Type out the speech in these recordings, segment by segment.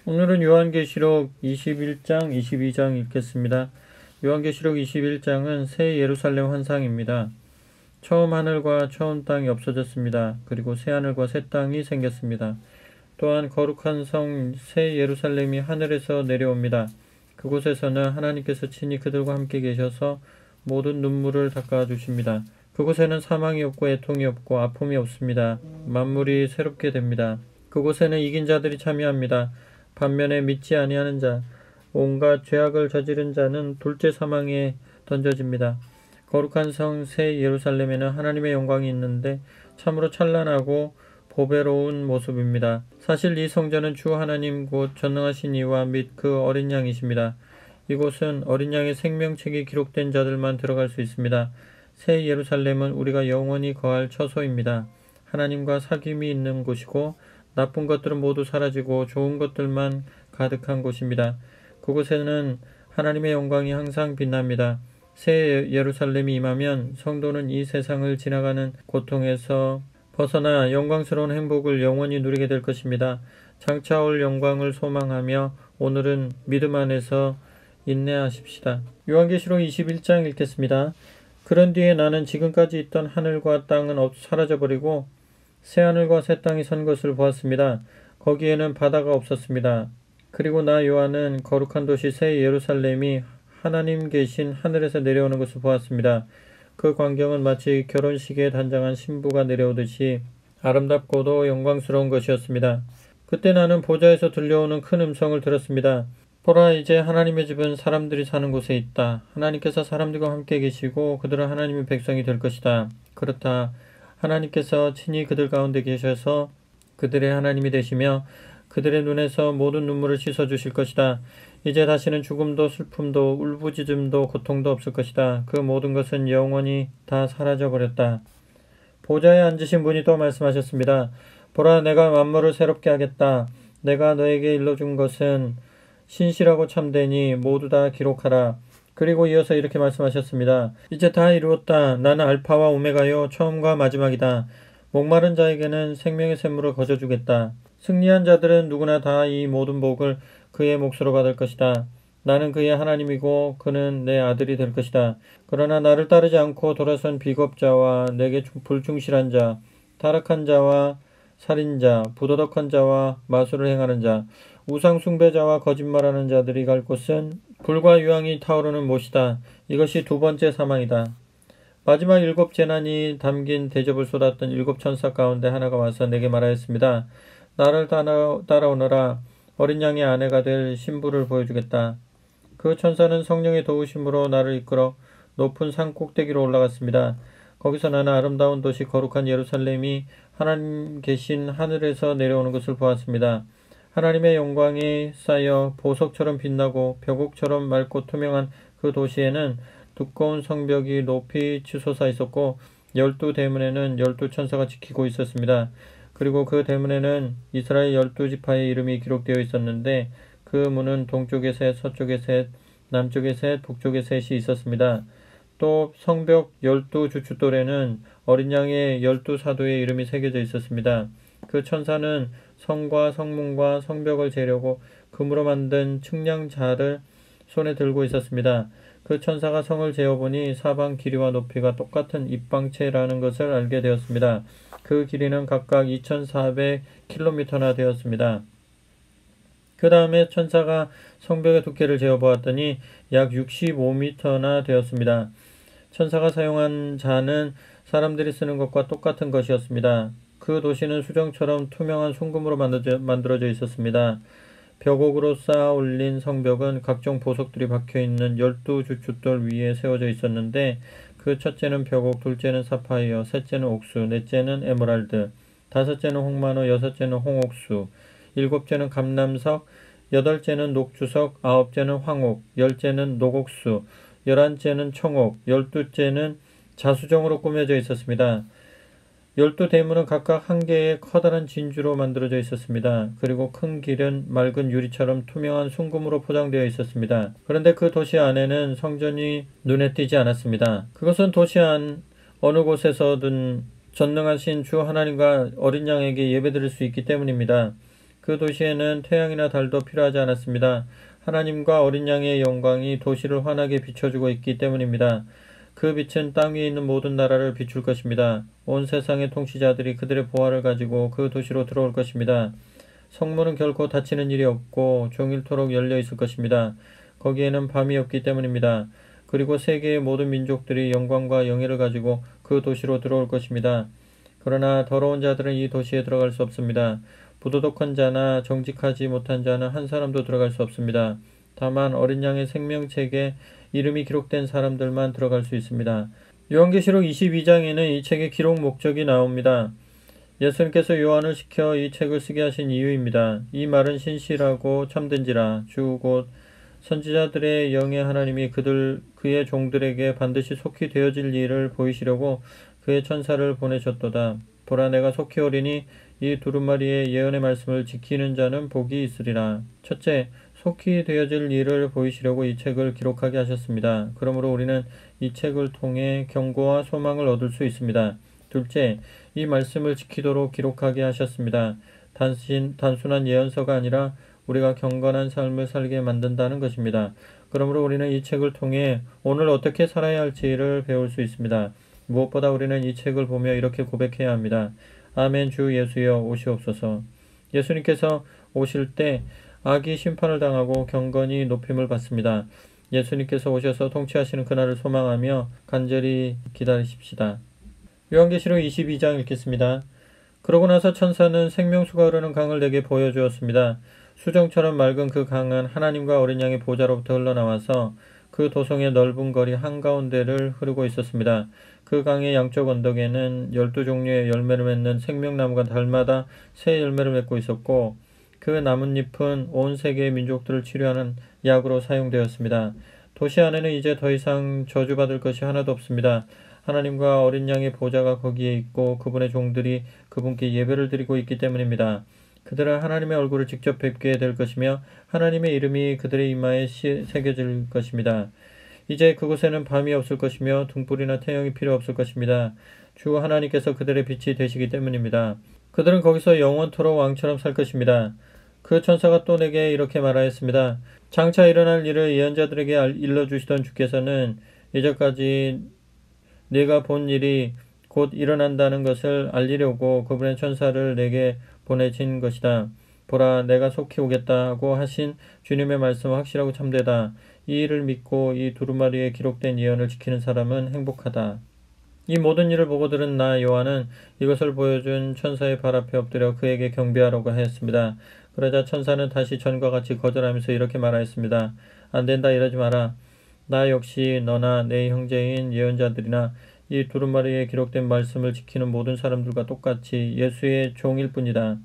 오늘은 요한계시록 21장, 22장 읽겠습니다. 요한계시록 21장은 새 예루살렘 환상입니다. 처음 하늘과 처음 땅이 없어졌습니다. 그리고 새 하늘과 새 땅이 생겼습니다. 또한 거룩한 성 새 예루살렘이 하늘에서 내려옵니다. 그곳에서는 하나님께서 친히 그들과 함께 계셔서 모든 눈물을 닦아주십니다. 그곳에는 사망이 없고 애통이 없고 아픔이 없습니다. 만물이 새롭게 됩니다. 그곳에는 이긴 자들이 참여합니다. 반면에 믿지 아니하는 자, 온갖 죄악을 저지른 자는 둘째 사망에 던져집니다. 거룩한 성 새 예루살렘에는 하나님의 영광이 있는데 참으로 찬란하고 보배로운 모습입니다. 사실 이 성전은 주 하나님 곧 전능하신 이와 및 그 어린 양이십니다. 이곳은 어린 양의 생명책이 기록된 자들만 들어갈 수 있습니다. 새 예루살렘은 우리가 영원히 거할 처소입니다. 하나님과 사귐이 있는 곳이고 나쁜 것들은 모두 사라지고 좋은 것들만 가득한 곳입니다. 그곳에는 하나님의 영광이 항상 빛납니다. 새 예루살렘이 임하면 성도는 이 세상을 지나가는 고통에서 벗어나 영광스러운 행복을 영원히 누리게 될 것입니다. 장차 올 영광을 소망하며 오늘은 믿음 안에서 인내하십시다. 요한계시록 21장 읽겠습니다. 그런 뒤에 나는 지금까지 있던 하늘과 땅은 사라져버리고 새 하늘과 새 땅이 선 것을 보았습니다. 거기에는 바다가 없었습니다. 그리고 나 요한은 거룩한 도시 새 예루살렘이 하나님 계신 하늘에서 내려오는 것을 보았습니다. 그 광경은 마치 결혼식에 단장한 신부가 내려오듯이 아름답고도 영광스러운 것이었습니다. 그때 나는 보좌에서 들려오는 큰 음성을 들었습니다. 보라, 이제 하나님의 집은 사람들이 사는 곳에 있다. 하나님께서 사람들과 함께 계시고 그들은 하나님의 백성이 될 것이다. 그렇다. 하나님께서 친히 그들 가운데 계셔서 그들의 하나님이 되시며 그들의 눈에서 모든 눈물을 씻어주실 것이다. 이제 다시는 죽음도 슬픔도 울부짖음도 고통도 없을 것이다. 그 모든 것은 영원히 다 사라져버렸다. 보좌에 앉으신 분이 또 말씀하셨습니다. 보라, 내가 만물을 새롭게 하겠다. 내가 너에게 일러준 것은 신실하고 참되니 모두 다 기록하라. 그리고 이어서 이렇게 말씀하셨습니다. 이제 다 이루었다. 나는 알파와 오메가요 처음과 마지막이다. 목마른 자에게는 생명의 샘물을 거저주겠다. 승리한 자들은 누구나 다 이 모든 복을 그의 몫으로 받을 것이다. 나는 그의 하나님이고 그는 내 아들이 될 것이다. 그러나 나를 따르지 않고 돌아선 비겁자와 내게 불충실한 자, 타락한 자와 살인자, 부도덕한 자와 마술을 행하는 자, 우상 숭배자와 거짓말하는 자들이 갈 곳은 불과 유황이 타오르는 못이다. 이것이 두 번째 사망이다. 마지막 7 재난이 담긴 대접을 쏟았던 7 천사 가운데 하나가 와서 내게 말하였습니다. 나를 따라오너라. 어린 양의 아내가 될 신부를 보여주겠다. 그 천사는 성령의 도우심으로 나를 이끌어 높은 산 꼭대기로 올라갔습니다. 거기서 나는 아름다운 도시 거룩한 예루살렘이 하나님 계신 하늘에서 내려오는 것을 보았습니다. 하나님의 영광이 쌓여 보석처럼 빛나고 벽옥처럼 맑고 투명한 그 도시에는 두꺼운 성벽이 높이 치솟아 있었고 12 대문에는 12 천사가 지키고 있었습니다. 그리고 그 대문에는 이스라엘 12지파의 이름이 기록되어 있었는데 그 문은 동쪽에 셋, 서쪽에 셋, 남쪽에 셋, 북쪽에 셋이 있었습니다. 또 성벽 12 주춧돌에는 어린 양의 12 사도의 이름이 새겨져 있었습니다. 그 천사는 성과 성문과 성벽을 재려고 금으로 만든 측량자를 손에 들고 있었습니다. 그 천사가 성을 재어보니 사방 길이와 높이가 똑같은 입방체라는 것을 알게 되었습니다. 그 길이는 각각 2400km나 되었습니다. 그 다음에 천사가 성벽의 두께를 재어보았더니 약 65m나 되었습니다. 천사가 사용한 자는 사람들이 쓰는 것과 똑같은 것이었습니다. 그 도시는 수정처럼 투명한 순금으로 만들어져 있었습니다. 벽옥으로 쌓아 올린 성벽은 각종 보석들이 박혀있는 12 주춧돌 위에 세워져 있었는데 그 첫째는 벽옥, 둘째는 사파이어, 셋째는 옥수, 넷째는 에메랄드, 다섯째는 홍마노, 여섯째는 홍옥수, 일곱째는 감람석, 여덟째는 녹주석, 아홉째는 황옥, 열째는 녹옥수, 11째는 청옥, 12째는 자수정으로 꾸며져 있었습니다. 12 대문은 각각 한 개의 커다란 진주로 만들어져 있었습니다. 그리고 큰 길은 맑은 유리처럼 투명한 순금으로 포장되어 있었습니다. 그런데 그 도시 안에는 성전이 눈에 띄지 않았습니다. 그것은 도시 안 어느 곳에서든 전능하신 주 하나님과 어린 양에게 예배드릴 수 있기 때문입니다. 그 그 도시에는 태양이나 달도 필요하지 않았습니다. 하나님과 어린 양의 영광이 도시를 환하게 비춰주고 있기 때문입니다. 그 빛은 땅 위에 있는 모든 나라를 비출 것입니다. 온 세상의 통치자들이 그들의 보화를 가지고 그 도시로 들어올 것입니다. 성문은 결코 닫히는 일이 없고 종일토록 열려 있을 것입니다. 거기에는 밤이 없기 때문입니다. 그리고 세계의 모든 민족들이 영광과 영예를 가지고 그 도시로 들어올 것입니다. 그러나 더러운 자들은 이 도시에 들어갈 수 없습니다. 부도덕한 자나 정직하지 못한 자는 한 사람도 들어갈 수 없습니다. 다만 어린 양의 생명책에 이름이 기록된 사람들만 들어갈 수 있습니다. 요한계시록 22장에는 이 책의 기록 목적이 나옵니다. 예수님께서 요한을 시켜 이 책을 쓰게 하신 이유입니다. 이 말은 신실하고 참된지라 주 곧 선지자들의 영의 하나님이 그의 종들에게 반드시 속히 되어질 일을 보이시려고 그의 천사를 보내셨도다. 보라, 내가 속히 오리니 이 두루마리의 예언의 말씀을 지키는 자는 복이 있으리라. 첫째, 속히 되어질 일을 보이시려고 이 책을 기록하게 하셨습니다. 그러므로 우리는 이 책을 통해 경고와 소망을 얻을 수 있습니다. 둘째, 이 말씀을 지키도록 기록하게 하셨습니다. 단순한 예언서가 아니라 우리가 경건한 삶을 살게 만든다는 것입니다. 그러므로 우리는 이 책을 통해 오늘 어떻게 살아야 할지를 배울 수 있습니다. 무엇보다 우리는 이 책을 보며 이렇게 고백해야 합니다. 아멘. 주 예수여 오시옵소서. 예수님께서 오실 때 악이 심판을 당하고 경건이 높임을 받습니다. 예수님께서 오셔서 통치하시는 그날을 소망하며 간절히 기다리십시다. 요한계시록 22장 읽겠습니다. 그러고 나서 천사는 생명수가 흐르는 강을 내게 보여주었습니다. 수정처럼 맑은 그 강은 하나님과 어린 양의 보좌로부터 흘러나와서 그 도성의 넓은 거리 한가운데를 흐르고 있었습니다. 그 강의 양쪽 언덕에는 12종류의 열매를 맺는 생명나무가 달마다 새 열매를 맺고 있었고 그 나뭇잎은 온 세계의 민족들을 치료하는 약으로 사용되었습니다. 도시 안에는 이제 더 이상 저주받을 것이 하나도 없습니다. 하나님과 어린 양의 보좌가 거기에 있고 그분의 종들이 그분께 예배를 드리고 있기 때문입니다. 그들은 하나님의 얼굴을 직접 뵙게 될 것이며 하나님의 이름이 그들의 이마에 새겨질 것입니다. 이제 그곳에는 밤이 없을 것이며 등불이나 태양이 필요 없을 것입니다. 주 하나님께서 그들의 빛이 되시기 때문입니다. 그들은 거기서 영원토록 왕처럼 살 것입니다. 그 천사가 또 내게 이렇게 말하였습니다. 장차 일어날 일을 예언자들에게 일러주시던 주께서는 이제까지 네가 본 일이 곧 일어난다는 것을 알리려고 그분의 천사를 내게 보내신 것이다. 보라, 내가 속히 오겠다 하고 하신 주님의 말씀은 확실하고 참되다. 이 일을 믿고 이 두루마리에 기록된 예언을 지키는 사람은 행복하다. 이 모든 일을 보고 들은 나 요한은 이것을 보여준 천사의 발 앞에 엎드려 그에게 경배하라고 하였습니다. 그러자 천사는 다시 전과 같이 거절하면서 이렇게 말하였습니다. 안 된다, 이러지 마라. 나 역시 너나 내 형제인 예언자들이나 이 두루마리에 기록된 말씀을 지키는 모든 사람들과 똑같이 예수의 종일 뿐이다.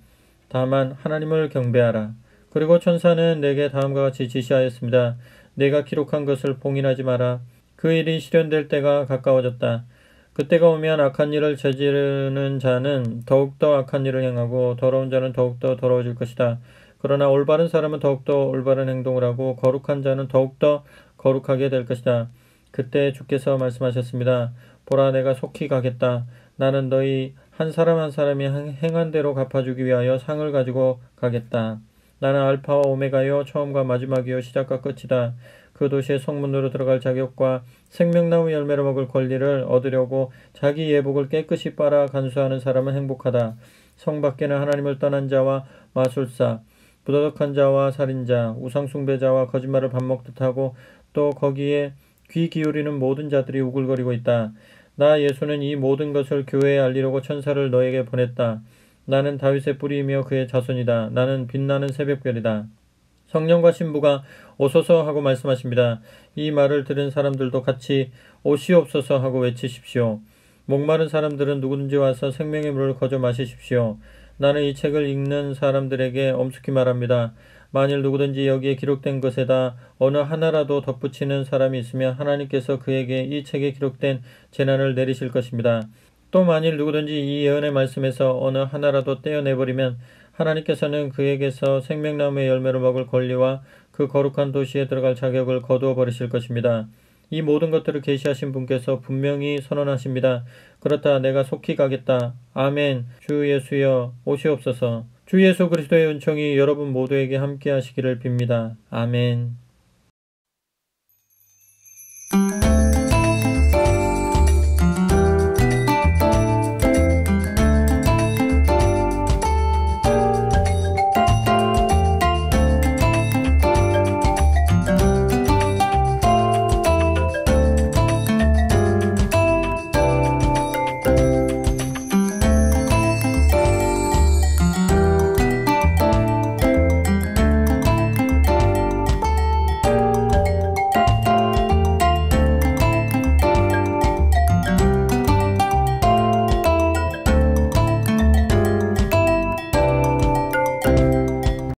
다만 하나님을 경배하라. 그리고 천사는 내게 다음과 같이 지시하였습니다. 내가 기록한 것을 봉인하지 마라. 그 일이 실현될 때가 가까워졌다. 그때가 오면 악한 일을 저지르는 자는 더욱더 악한 일을 행하고 더러운 자는 더욱더 더러워질 것이다. 그러나 올바른 사람은 더욱더 올바른 행동을 하고 거룩한 자는 더욱더 거룩하게 될 것이다. 그때 주께서 말씀하셨습니다. 보라, 내가 속히 가겠다. 나는 너희 한 사람 한 사람이 행한 대로 갚아주기 위하여 상을 가지고 가겠다. 나는 알파와 오메가요 처음과 마지막이요 시작과 끝이다. 그 도시의 성문으로 들어갈 자격과 생명나무 열매를 먹을 권리를 얻으려고 자기 예복을 깨끗이 빨아 간수하는 사람은 행복하다. 성 밖에는 하나님을 떠난 자와 마술사, 부도덕한 자와 살인자, 우상숭배자와 거짓말을 밥 먹듯 하고 또 거기에 귀 기울이는 모든 자들이 우글거리고 있다. 나 예수는 이 모든 것을 교회에 알리려고 천사를 너에게 보냈다. 나는 다윗의 뿌리이며 그의 자손이다. 나는 빛나는 새벽별이다. 성령과 신부가 오소서 하고 말씀하십니다. 이 말을 들은 사람들도 같이 오시옵소서 하고 외치십시오. 목마른 사람들은 누구든지 와서 생명의 물을 거저 마시십시오. 나는 이 책을 읽는 사람들에게 엄숙히 말합니다. 만일 누구든지 여기에 기록된 것에다 어느 하나라도 덧붙이는 사람이 있으면 하나님께서 그에게 이 책에 기록된 재난을 내리실 것입니다. 또 만일 누구든지 이 예언의 말씀에서 어느 하나라도 떼어내버리면 하나님께서는 그에게서 생명나무의 열매를 먹을 권리와 그 거룩한 도시에 들어갈 자격을 거두어 버리실 것입니다. 이 모든 것들을 계시하신 분께서 분명히 선언하십니다. 그렇다, 내가 속히 가겠다. 아멘. 주 예수여 오시옵소서. 주 예수 그리스도의 은총이 여러분 모두에게 함께 하시기를 빕니다. 아멘.